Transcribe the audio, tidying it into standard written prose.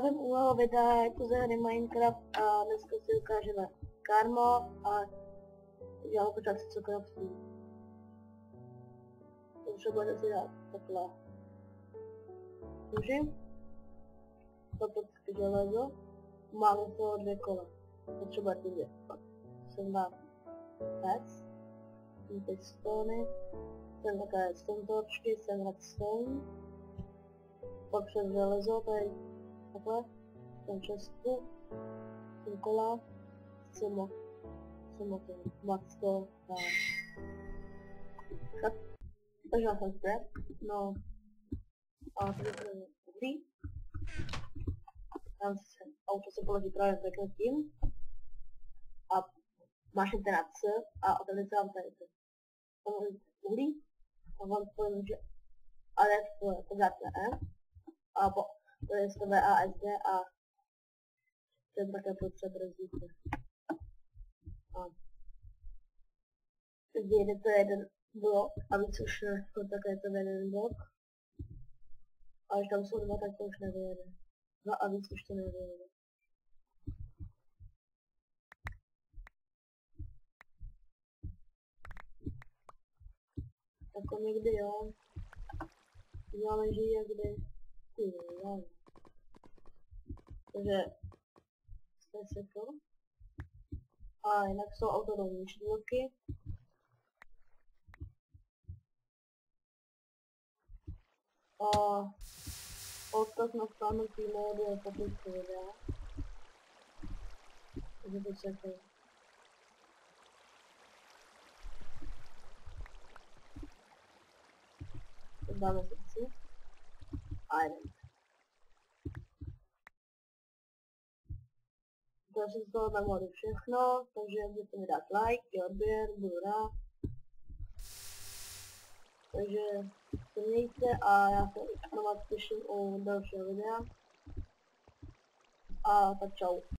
Zdravím u nového videa, je to ze hry Minecraft a dneska si ukážeme karmo a děláme počátku co craftí. Potřebujete si dát takhle kůži, toto železo, máme toho 2 kola, potřebujete 2, pak jsem dám pec, teď stony, jsem také stone torčky, jsem redstone, pak jsem železo, tady takhle, jsem čestku, jsem kola, jsem macko, tak. Takže já jsem zde, no, a tady je uhlí, tam se auto se položí právě takhle tím, a máš internet C, a tady se vám tady to uhlí, a vám povím, že ADF to dáte E, a to je to VASD a ten také potřeba rozdílte. A teď jedete jeden blok a víc už to také to jeden blok. A když tam jsou 2, tak to už nevyjede. 2 a víc už to nevyjede. Jako někdy jo. Děláme žije kdy. Jo. Takže se to. A jinak jsou autonomní čtvrky. A odkaz na stánutí módu je popisku videa. Takže to čekaj. Dáme se si. A jdem. To jsem z toho tam modu všechno, takže můžete mi dát like, odběr, budu rád. Takže se mějte a já se na vás těším u dalšího videa. A tak čau.